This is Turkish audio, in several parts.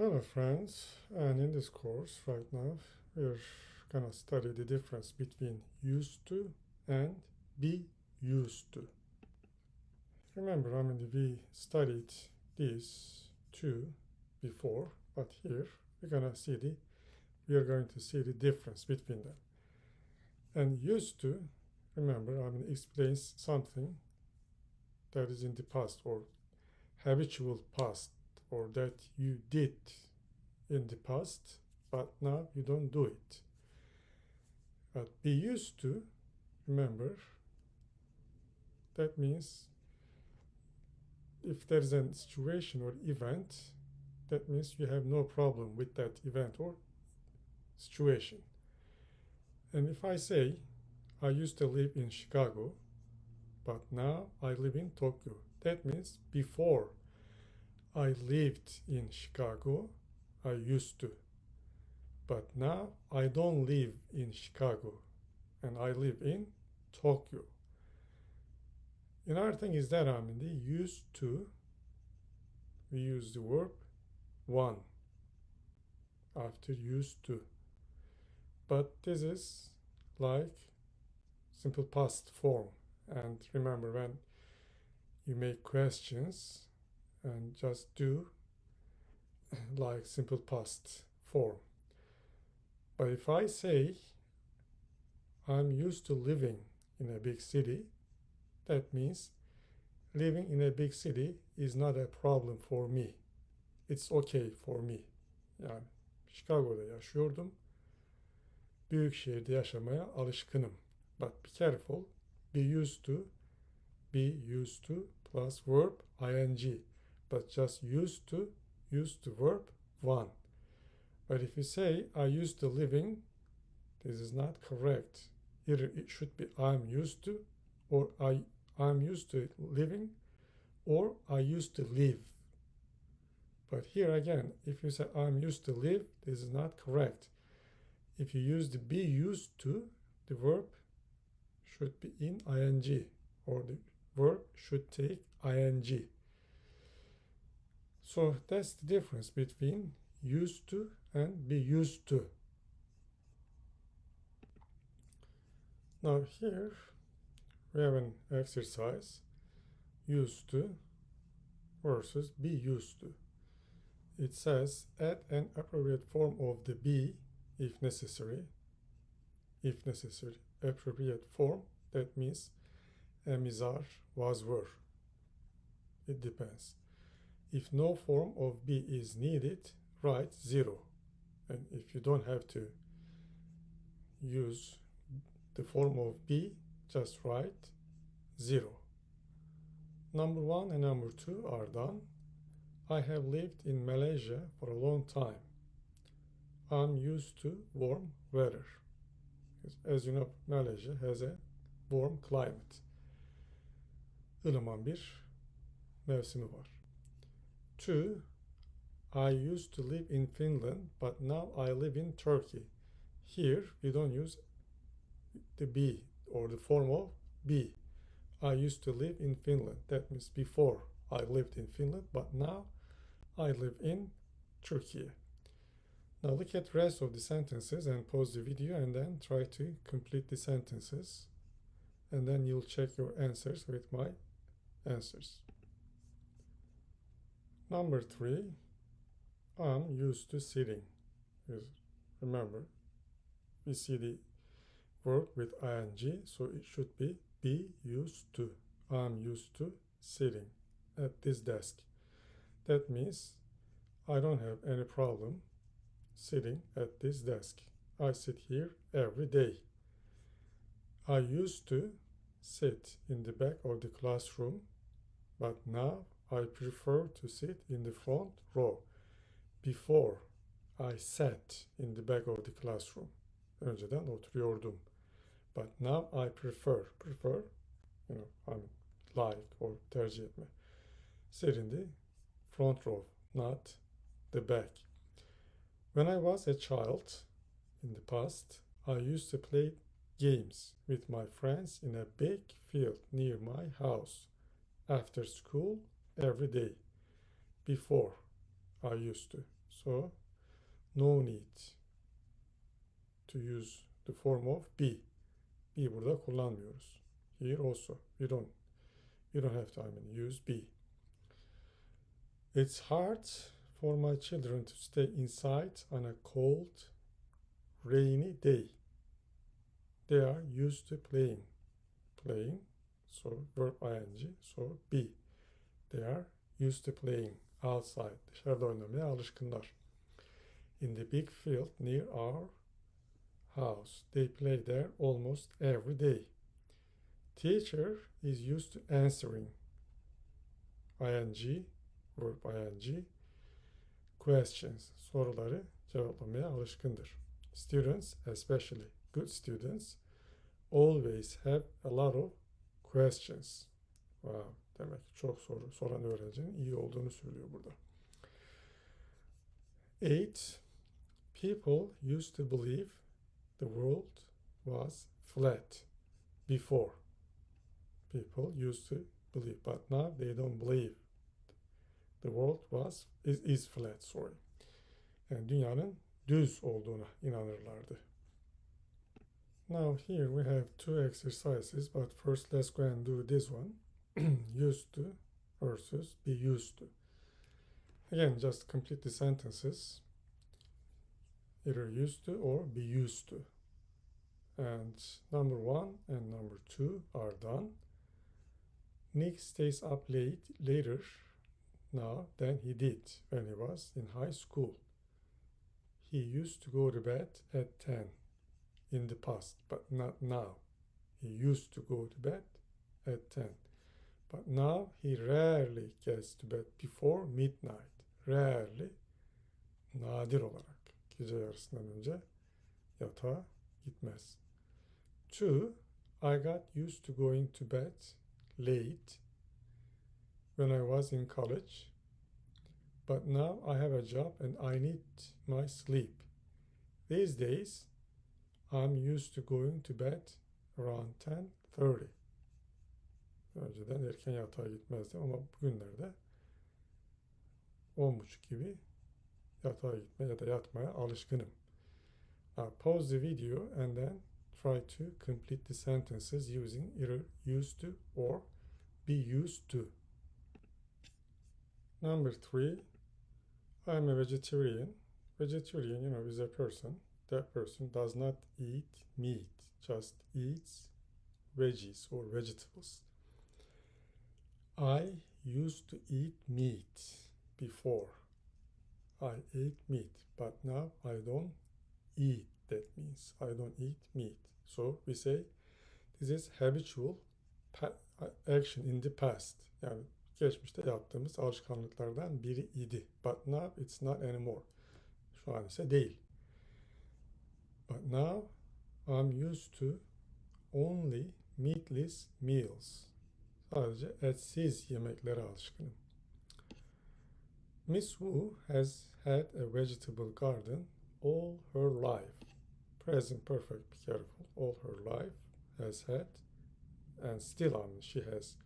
Hello friends, and in this course right now we're gonna study the difference between used to and be used to. Remember, we studied these two before, but here we are going to see the difference between them. And used to, remember, explains something that is in the past or habitual past, or that you did in the past, but now you don't do it. But be used to, remember, that means if there is a situation or event, that means you have no problem with that event or situation. And if I say, I used to live in Chicago, but now I live in Tokyo, that means before I lived in Chicago, I used to. But now I don't live in Chicago and I live in Tokyo. Another thing is that the used to, we use the verb one after used to. But this is like simple past form. And remember, when you make questions and just do like simple past form. But if I say I'm used to living in a big city, that means living in a big city is not a problem for me. It's okay for me. Yani Chicago'da yaşıyordum. Büyük şehirde yaşamaya alışkınım. But be careful. Be used to plus verb ing. But just used to verb one. But if you say I used to living, this is not correct. Either it should be I'm used to, or I'm used to living, or I used to live. But here again, if you say I'm used to live, this is not correct. If you use the be used to, the verb should be in ing, or the verb should take ing. So that's the difference between used to and be used to. Now here we have an exercise, used to versus be used to. It says add an appropriate form of the be if necessary. If necessary, appropriate form, that means am, is, are, was, were. It depends. If no form of be is needed, write 0. And if you don't have to use the form of be, just write 0. Number 1 and number 2 are done. I have lived in Malaysia for a long time. I'm used to warm weather. As you know, Malaysia has a warm climate. Ilıman bir mevsimi var. 2. I used to live in Finland, but now I live in Turkey. Here, we don't use the be or the form of be. I used to live in Finland. That means before I lived in Finland, but now I live in Turkey. Now look at the rest of the sentences and pause the video and then try to complete the sentences. And then you'll check your answers with my answers. Number 3, I'm used to sitting. Remember, we see the verb with ing, so it should be used to. I'm used to sitting at this desk. That means I don't have any problem sitting at this desk. I sit here every day. I used to sit in the back of the classroom, but now I prefer to sit in the front row. Before I sat in the back of the classroom. Önceden oturuyordum. But now I prefer, like or tercih etme. Sit in the front row, not the back. When I was a child in the past, I used to play games with my friends in a big field near my house after school every day. Before I used to. So no need to use the form of be. Be burada kullanmıyoruz. Here also you don't have to use be. It's hard for my children to stay inside on a cold, rainy day. They are used to playing. Playing, so verb ing, so be. They are used to playing outside. Dışarıda oynamaya alışkınlar. In the big field near our house. They play there almost every day. Teacher is used to answering ing, verb ing, questions, soruları cevaplamaya alışkındır. Students, especially good students, always have a lot of questions. Wow, demek ki çok soru soran öğrencinin iyi olduğunu söylüyor burada. 8. People used to believe the world was flat before. People used to believe, but now they don't believe the world is flat. Sorry. Yani dünyanın düz olduğuna inanırlardı. Now here we have two exercises, but first let's go and do this one. Used to versus be used to. Again, just complete the sentences. Either used to or be used to. And number 1 and number 2 are done. Nick stays up later now than he did when he was in high school. He used to go to bed at 10 in the past, but not now. He used to go to bed at 10. But now he rarely gets to bed before midnight. Rarely, nadir olarak gece yarısından önce yatağa gitmez. 2. I got used to going to bed late when I was in college, but now I have a job and I need my sleep. These days, I'm used to going to bed around 10:30. Önceden erken yatağa gitmezdim ama bugünlerde 10:30 gibi yatağa gitmeye ya da yatmaya alışkınım. Now pause the video and then try to complete the sentences using either used to or be used to. Number 3, I'm a vegetarian. Vegetarian, is a person. That person does not eat meat, just eats veggies or vegetables. I used to eat meat before. I ate meat, but now I don't eat. That means I don't eat meat. So we say this is habitual action in the past. Yani geçmişte yaptığımız alışkanlıklardan biri idi. But now it's not anymore. Şu an ise değil. But now I'm used to only meatless meals. Sadece etsiz yemeklere alışkınım. Miss Wu has had a vegetable garden all her life. Present perfect, be careful. All her life has had, and still she has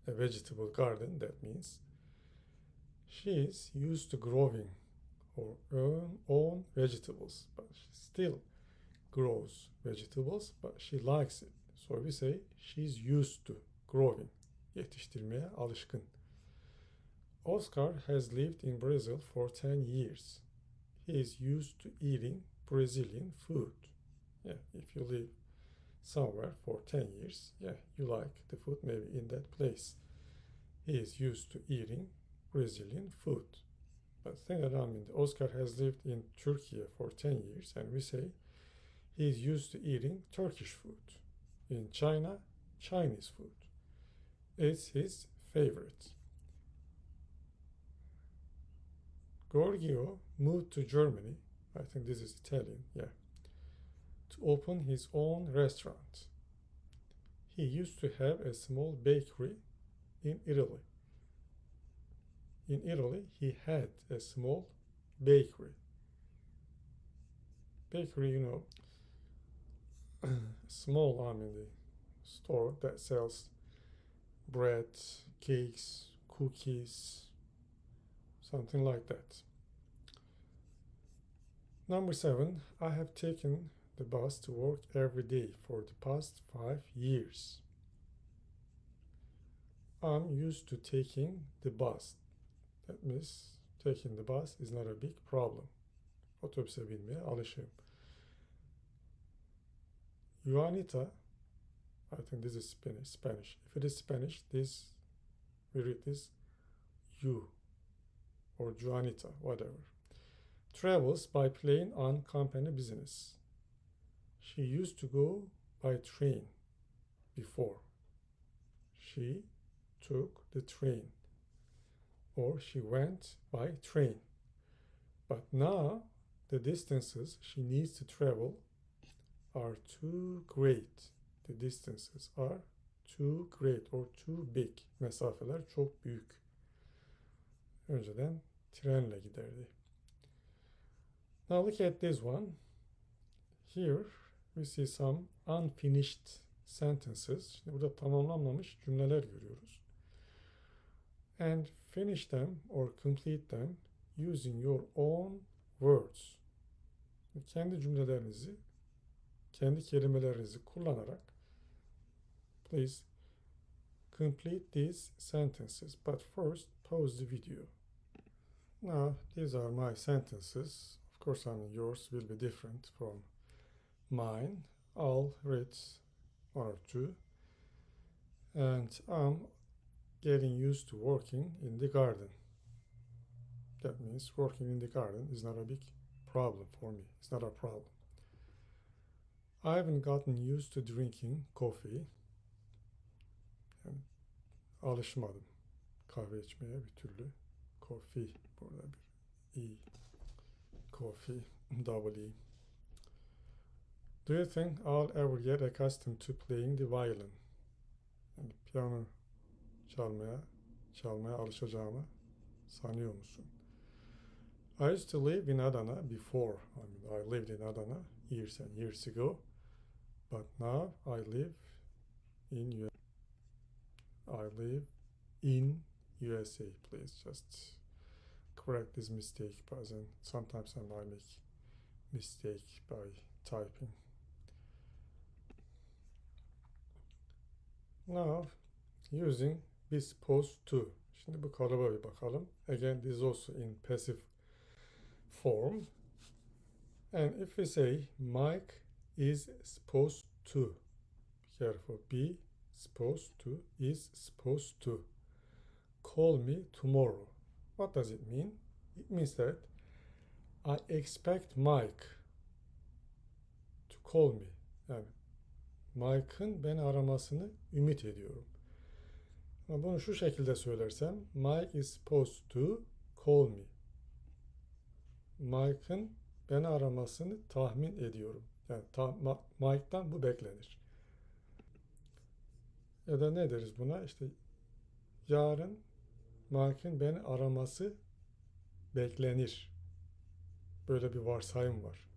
a vegetable garden. That means she is used to growing her own vegetables, but she still grows vegetables, but she likes it. So we say she's used to growing. Yetiştirmeye alışkın. Oscar has lived in Brazil for 10 years. He is used to eating Brazilian food. Yeah, if you live somewhere for 10 years, yeah, you like the food maybe in that place. He is used to eating Brazilian food. But think around me, Oscar has lived in Turkey for 10 years, and we say he is used to eating Turkish food. In China, Chinese food. It's his favorite. Giorgio moved to Germany, I think this is Italian, yeah, to open his own restaurant. He used to have a small bakery in Italy. In Italy, he had a small bakery. Bakery, small, the store that sells bread, cakes, cookies, something like that. Number 7, I have taken the bus to work every day for the past 5 years. I'm used to taking the bus. That means taking the bus is not a big problem. Otobüse binmeye alışığım. Juanita, I think this is Spanish. If it is Spanish, we read this you or Juanita, whatever. Travels by plane on company business. She used to go by train before. She took the train, or she went by train. But now the distances she needs to travel are too great. The distances are too great or too big. Mesafeler çok büyük. Önceden trenle giderdi. Now look at this one. Here we see some unfinished sentences. Şimdi burada tamamlanmamış cümleler görüyoruz. And finish them or complete them using your own words. Kendi cümlelerinizi, kendi kelimelerinizi kullanarak please complete these sentences. But first, pause the video. Now, these are my sentences. Of course, yours will be different from mine. I'll read one or two. And I'm getting used to working in the garden. That means working in the garden is not a big problem for me. It's not a problem. I haven't gotten used to drinking coffee. Yani alışmadım kahve içmeye bir türlü. Coffee, burada bir E. Coffee, double E. Do you think I'll ever get accustomed to playing the violin? Yani piyano çalmaya alışacağımı sanıyor musun? I used to live in Adana before. I lived in Adana years and years ago. But now I live in USA. Please just correct this mistake, because sometimes I make mistake by typing. Now using be supposed to. Şimdi bu kalıba bir bakalım. Again, this is also in passive form. And if we say Mike is supposed to, be careful, be supposed to, is supposed to call me tomorrow. What does it mean? It means that I expect Mike to call me. Yani Mike'ın beni aramasını ümit ediyorum. Ama bunu şu şekilde söylersem, Mike is supposed to call me. Mike'ın beni aramasını tahmin ediyorum. Yani Mike'dan bu beklenir. Ya da ne deriz buna? İşte yarın Mike'ın beni araması beklenir. Böyle bir varsayım var.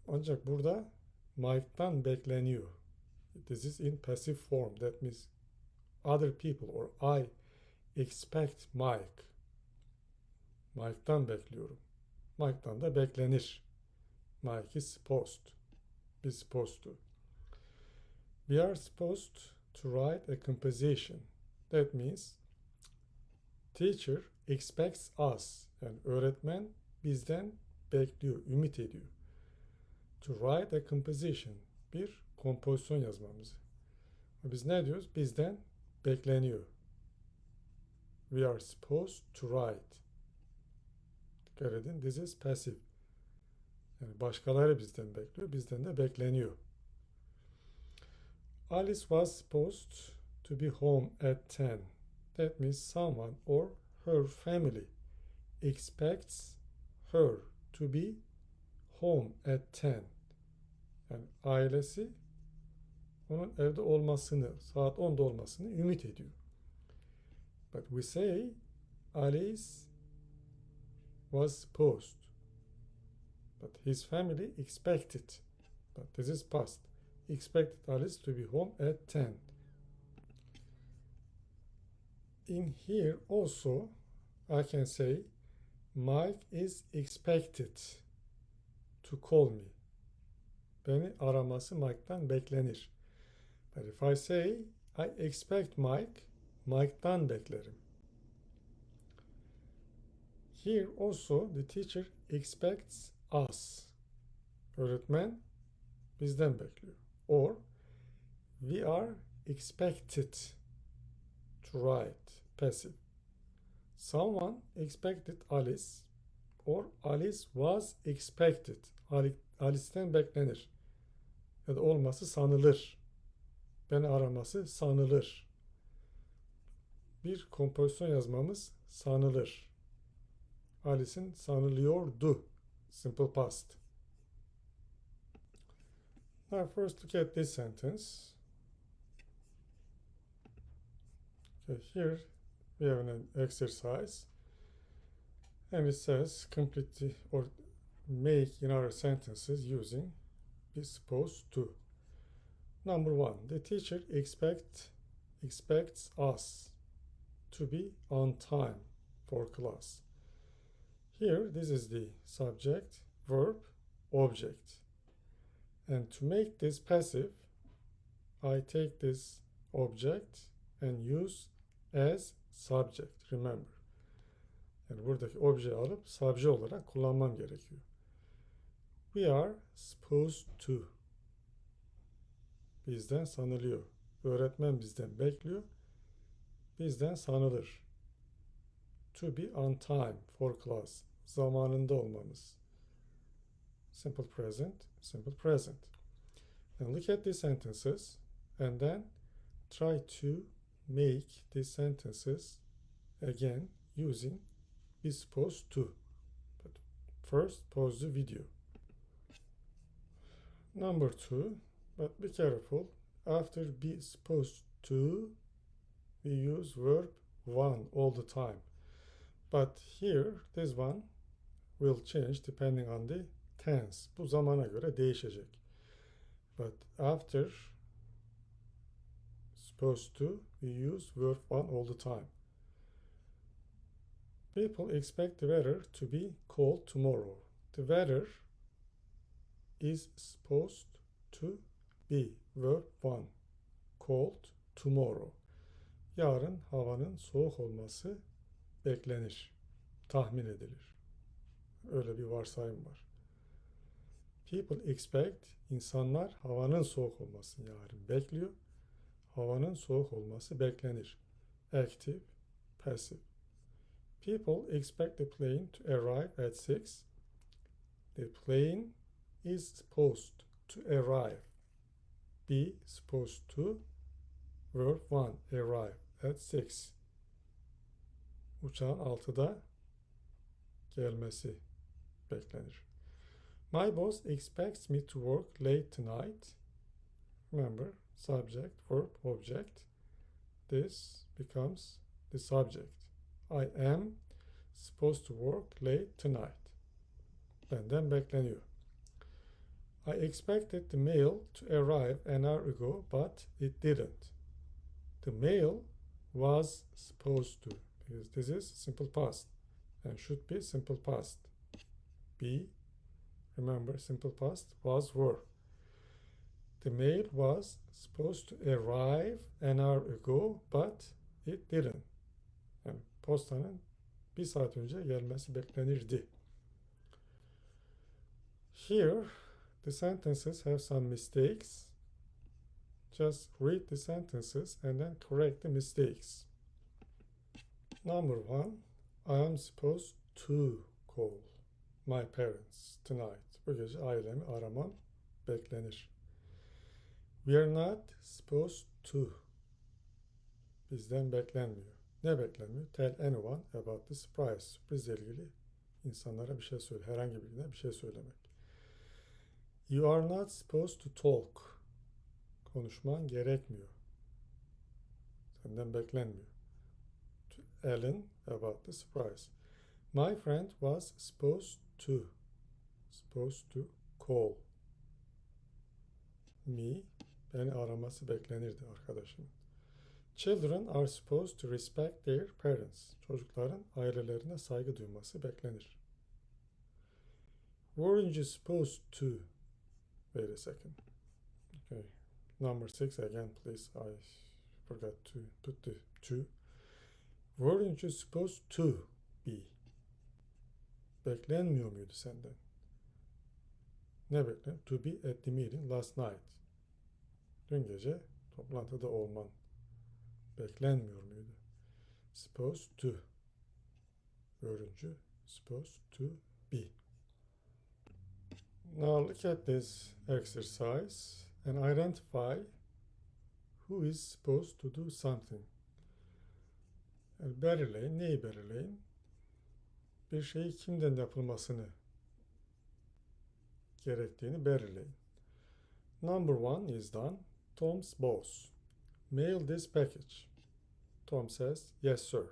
Ancak burada Mike'dan bekleniyor. This is in passive form. That means other people or I expect Mike. Mike'dan bekliyorum. Mike'dan da beklenir. Mike is supposed. Be supposed to. We are supposed to write a composition. That means teacher expects us. Yani öğretmen bizden bekliyor, ümit ediyor. To write a composition. Bir kompozisyon yazmamızı. Biz ne diyoruz? Bizden bekleniyor. We are supposed to write. Dikkat edin. This is passive. Yani başkaları bizden bekliyor. Bizden de bekleniyor. Alice was supposed to be home at 10. That means someone or her family expects her to be home at 10. Yani ailesi onun evde olmasını, saat 10'da olmasını ümit ediyor. But we say Alice was supposed. But his family expected. But this is past. Expected Alice to be home at 10. In here also I can say Mike is expected to call me. Beni araması Mike'tan beklenir. But if I say I expect Mike, Mike'tan beklerim. Here also the teacher expects us. Öğretmen bizden bekliyor. Or we are expected to write passive. Someone expected Alice or Alice was expected. Alice'ten beklenir. Ya da olması sanılır. Beni araması sanılır. Bir kompozisyon yazmamız sanılır. Alice'in sanılıyordu. Simple past. Now first look at this sentence. Okay, here we have an exercise. And it says complete or make in our sentences using be supposed to. Number one, the teacher expects us to be on time for class. Here, this is the subject, verb, object. And to make this passive, I take this object and use as subject, remember. Yani buradaki objeyi alıp subject olarak kullanmam gerekiyor. We are supposed to. Bizden sanılıyor. Öğretmen bizden bekliyor. Bizden sanılır. To be on time for class. Zamanında olmamız. Simple present, simple present. And look at these sentences and then try to make these sentences again using be supposed to. But first pause the video. Number two, but be careful. After be supposed to, we use verb one all the time. But here, this one will change depending on the tense. Bu zamana göre değişecek. But after supposed to, we use verb one all the time. People expect the weather to be cold tomorrow. The weather is supposed to be verb one. Cold tomorrow. Yarın havanın soğuk olması beklenir. Tahmin edilir. Öyle bir varsayım var. People expect, insanlar havanın soğuk olmasını yarın bekliyor. Havanın soğuk olması beklenir. Active, passive. People expect the plane to arrive at 6. The plane is supposed to arrive. Be supposed to, verb 1, arrive at 6. Uçağın 6'da gelmesi beklenir. My boss expects me to work late tonight. Remember, subject, verb, object. This becomes the subject. I am supposed to work late tonight. Benden bekleniyor. I expected the mail to arrive an hour ago, but it didn't. The mail was supposed to, because this is simple past and should be simple past. Be, remember, simple past was verb. The mail was supposed to arrive an hour ago, but it didn't. Yani postanın bir saat önce gelmesi beklenirdi. Here, the sentences have some mistakes. Just read the sentences and then correct the mistakes. Number one, I am supposed to call my parents tonight. Bu gece ailemi aramam beklenir. We are not supposed to. Bizden beklenmiyor. Ne beklenmiyor? Tell anyone about the surprise. Sürprizle ilgili insanlara bir şey söyle. Herhangi birine bir şey söylemek. You are not supposed to talk. Konuşman gerekmiyor. Senden beklenmiyor. To Ellen about the surprise. My friend was supposed to call me. Beni araması beklenirdi arkadaşım. Children are supposed to respect their parents. Çocukların ailelerine saygı duyması beklenir. Weren't you supposed to? Wait a second. Okay. Number 6 again, please. I forgot to put the to. Weren't you supposed to be? Beklenmiyor muydu senden? Ne beklen? To be at the meeting last night. Dün gece toplantıda olman beklenmiyor muydu? Supposed to. Weren't you supposed to be? Now look at this exercise and identify who is supposed to do something. Yani belirleyin. Neyi belirleyin? Bir şeyi kimden yapılmasını gerektiğini belirleyin. Number 1 is done. Tom's boss. Mail this package. Tom says, yes sir.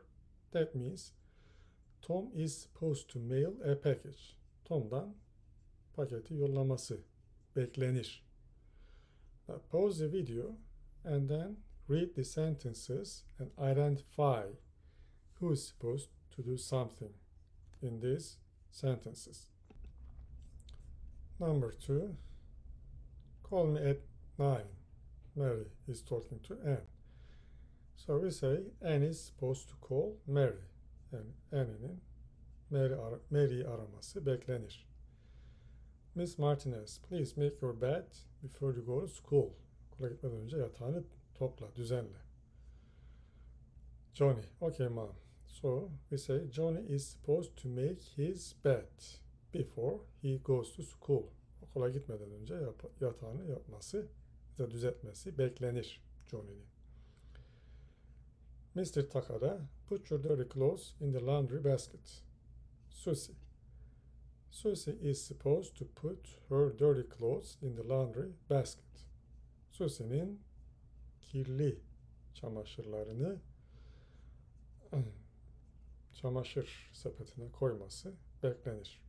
That means Tom is supposed to mail a package. Tom'dan paketi yollaması beklenir. Now pause the video and then read the sentences and identify who is supposed to do something in these sentences. Number 2, call me at 9. Mary is talking to Anne. So we say Anne is supposed to call Mary. Yani Anne'nin Mary'i araması beklenir. Miss Martinez, please make your bed before you go to school. Okula gitmeden önce yatağını topla, düzenle. Johnny, okay mom. So we say Johnny is supposed to make his bed before he goes to school. Okula gitmeden önce yatağını yapması ya da düzeltmesi beklenir Johnny'nin. Mr. Takada, put your dirty clothes in the laundry basket. Susie. Susie is supposed to put her dirty clothes in the laundry basket. Susie'nin kirli çamaşırlarını çamaşır sepetine koyması beklenir.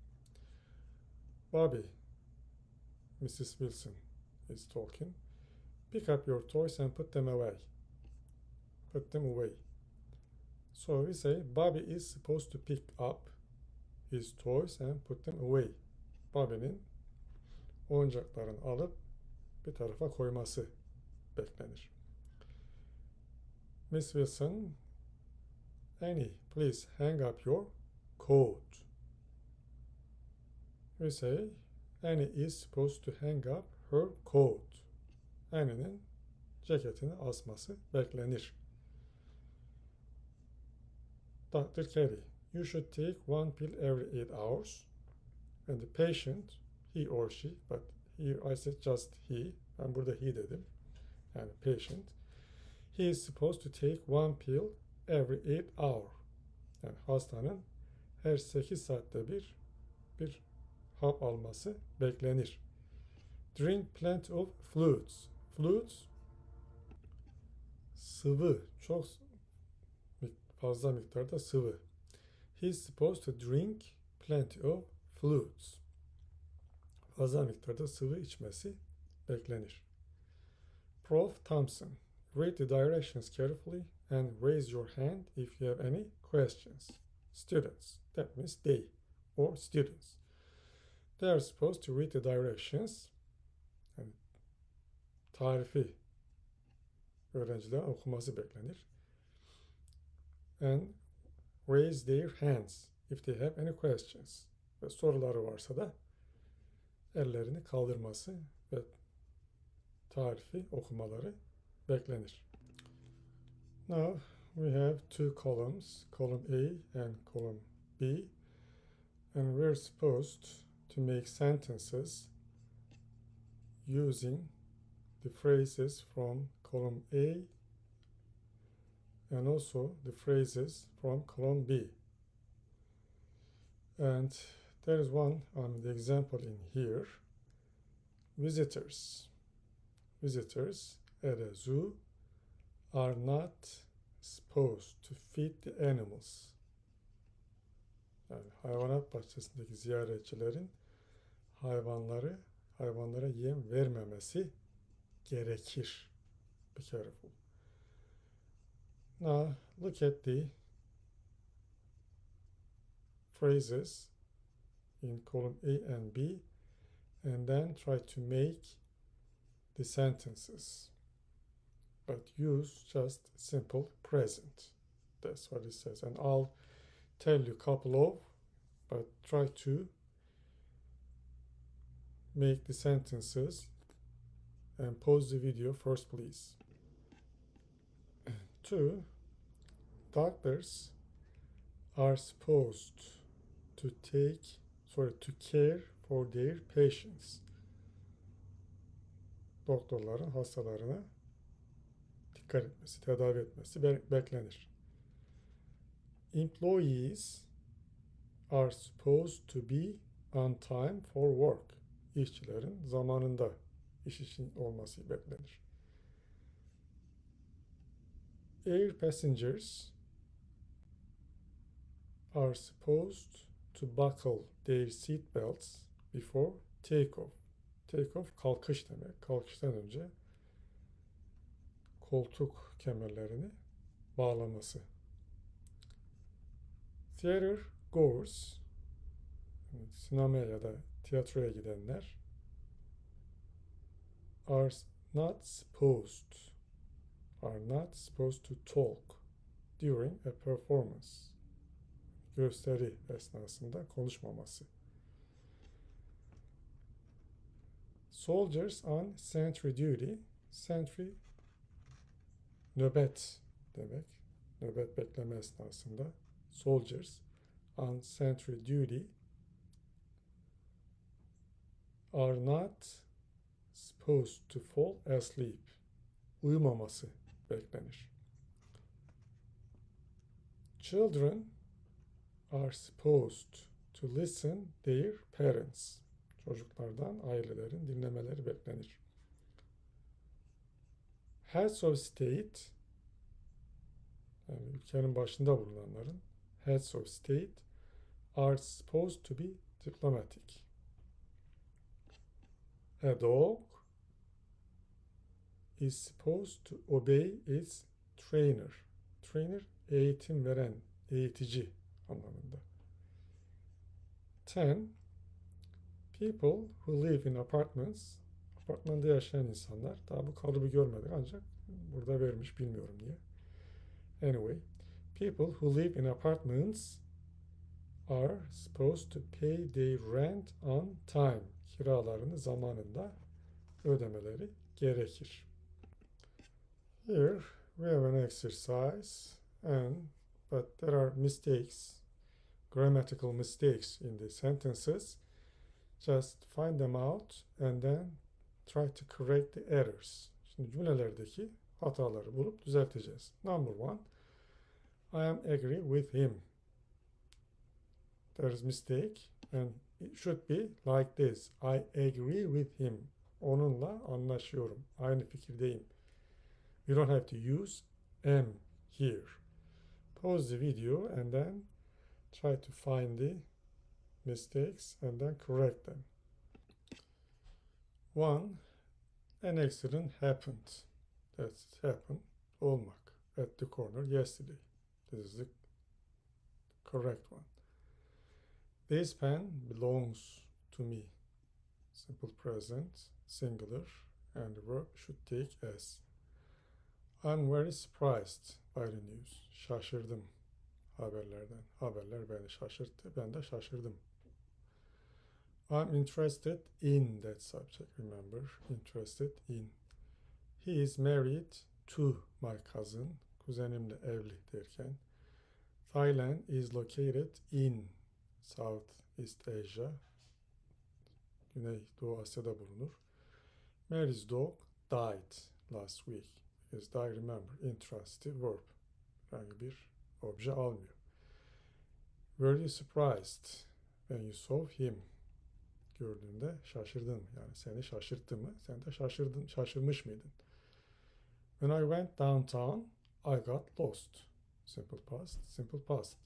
Bobby, Mrs. Wilson is talking. Pick up your toys and put them away. Put them away. So we say Bobby is supposed to pick up his toys and put them away. Bobby'nin oyuncaklarını alıp bir tarafa koyması beklenir. Miss Wilson, Annie, please hang up your coat. We say Annie is supposed to hang up her coat. Annie'nin ceketini asması beklenir. Dr. Kelly, you should take one pill every 8 hours. And the patient, he or she, but here I said just he, ben burada he dedim. Yani patient, he is supposed to take one pill every 8 hours. Yani hastanın her 8 saatte bir hap alması beklenir. Drink plenty of fluids. Fluids, sıvı, çok fazla miktarda sıvı. He is supposed to drink plenty of fluids. Fazla miktarda sıvı içmesi beklenir. Prof. Thompson, read the directions carefully and raise your hand if you have any questions. Students, that means they or students. They are supposed to read the directions. Yani tarifi öğrencilerin okuması beklenir. And raise their hands if they have any questions. Ve soruları varsa da ellerini kaldırması ve tarifi okumaları beklenir. Now we have two columns, column A and column B, and we're supposed to make sentences using the phrases from column A and also the phrases from column B. And there is one on the example in here. Visitors at a zoo are not supposed to feed the animals. Yani hayvanat bahçesindeki ziyaretçilerin hayvanlara yem vermemesi gerekir. Be careful. Now look at the phrases in column A and B, and then try to make the sentences, but use just simple present. That's what it says, and I'll tell you a couple of, but try to make the sentences and pause the video first, please. 2. Doctors are supposed to care for their patients. Doktorların hastalarına dikkat etmesi, tedavi etmesi beklenir. Employees are supposed to be on time for work. İşçilerin zamanında iş için olması beklenir. Air passengers are supposed to buckle their seat belts before takeoff. Takeoff kalkış demek. Kalkıştan önce koltuk kemerlerini bağlaması. Theater goers, sinemaya ya da tiyatroya gidenler, are not supposed to talk during a performance. Gösteri esnasında konuşmaması. Soldiers on sentry duty. Sentry nöbet demek. Nöbet bekleme esnasında. Soldiers on sentry duty are not supposed to fall asleep. Uyumaması beklenir. Children are supposed to listen their parents. Çocuklardan ailelerin dinlemeleri beklenir. Heads of state, yani ülkenin başında bulunanların, heads of state are supposed to be diplomatic. A dog is supposed to obey its trainer. Trainer, eğitim veren, eğitici anlamında. 10. People who live in apartments. Apartmanda yaşayan insanlar. Daha bu kalıbı görmedik ancak burada vermiş, bilmiyorum niye. Anyway, people who live in apartments are supposed to pay their rent on time. Kiralarını zamanında ödemeleri gerekir. Here we have an exercise, but there are mistakes, grammatical mistakes in the sentences. Just find them out and then try to correct the errors. Şimdi cümlelerdeki hataları bulup düzelteceğiz. Number 1. I am agree with him. There is mistake and it should be like this. I agree with him. Onunla anlaşıyorum. Aynı fikirdeyim. You don't have to use am here. Pause the video and then try to find the mistakes and then correct them. 1. An accident happened. That's happen, olmak. At the corner yesterday. This is the correct one. This pen belongs to me. Simple present, singular, and the verb should take S. I'm very surprised by the news. Şaşırdım haberlerden. Haberler beni şaşırttı. Ben de şaşırdım. I'm interested in that subject. Remember, interested in. He is married to my cousin. Kuzenimle evli derken. Thailand is located in Southeast Asia. Güney Doğu Asya'da bulunur. Mary's dog died last week. Because die, remember, intransitive verb. Herhangi bir obje almıyor. Were you surprised when you saw him? Gördüğünde şaşırdın. Yani seni şaşırttı mı? Sen de şaşırmış mıydın? When I went downtown, I got lost. Simple past, simple past.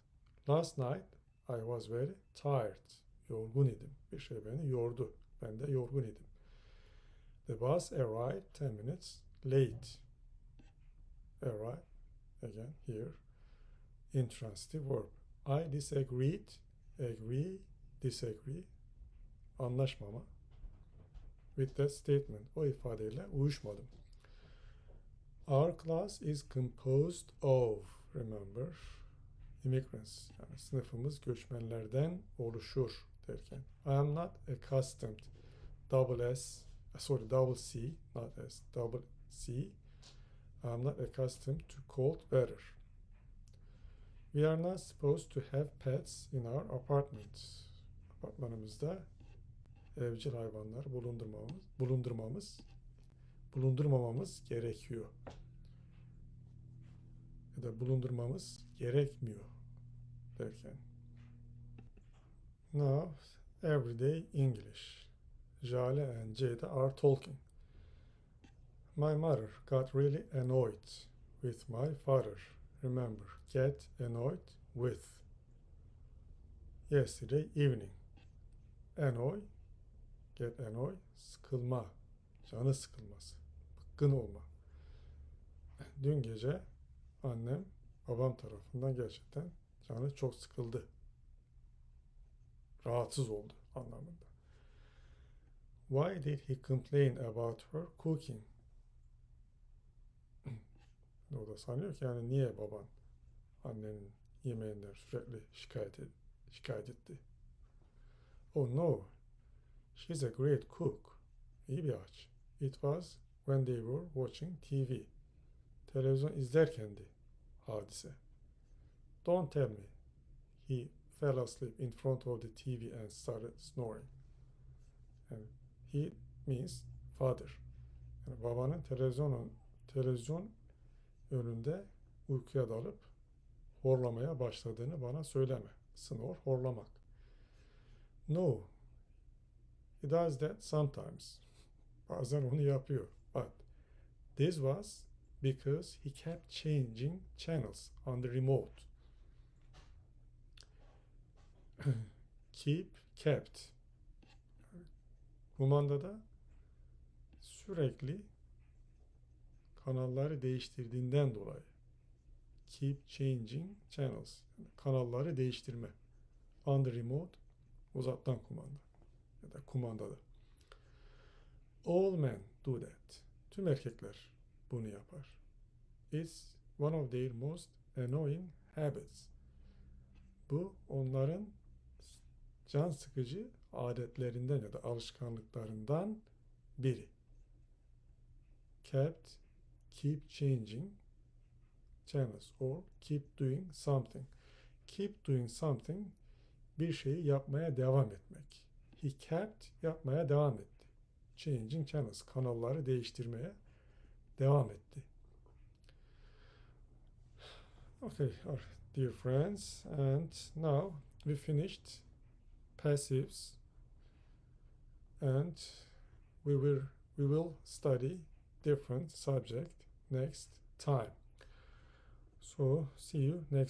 Last night, I was very tired. Yorgun idim. Bir şey beni yordu. Ben de yorgun idim. The bus arrived 10 minutes late. again here, intransitive verb. I disagreed, agree, disagree, anlaşmama, with that statement, o ifadeyle uyuşmadım. Our class is composed of, remember, immigrants, yani sınıfımız göçmenlerden oluşur derken, I am not accustomed, double C, not S, double C, I am not accustomed to cold weather. We are not supposed to have pets in our apartment. Apartmanımızda evcil hayvanlar bulundurmamamız gerekiyor. Ya da bulundurmamız gerekmiyor derken. Now, everyday English. Jale and Jada are talking. My mother got really annoyed with my father. Remember, get annoyed with. Yesterday evening. Annoy, get annoy, sıkılma, canı sıkılması, bıkkın olma. Dün gece annem babam tarafından gerçekten canı çok sıkıldı. Rahatsız oldu anlamında. Why did he complain about her cooking? O da sanıyor ki yani niye baban annenin yemeğinden sürekli şikayet etti. Oh no, she's a great cook. İyi bir aç. It was when they were watching TV. Televizyon izlerkendi hadise. Don't tell me he fell asleep in front of the TV and started snoring. And he means father. Yani babanın televizyon önünde uykuya dalıp horlamaya başladığını bana söyleme. Snore, horlamak. No, he does that sometimes. Bazen onu yapıyor. But this was because he kept changing channels on the remote. Kept. Kumandada sürekli kanalları değiştirdiğinden dolayı. Keep changing channels. Yani kanalları değiştirme. On the remote, uzaktan kumanda. Ya da kumandada. All men do that. Tüm erkekler bunu yapar. It's one of their most annoying habits. Bu onların can sıkıcı adetlerinden ya da alışkanlıklarından biri. Keep changing channels or keep doing something. Keep doing something, bir şeyi yapmaya devam etmek. He kept, yapmaya devam etti. Changing channels, kanalları değiştirmeye devam etti. Okay, dear friends, and now we finished passives, and we will study different subject next time. So see you next time.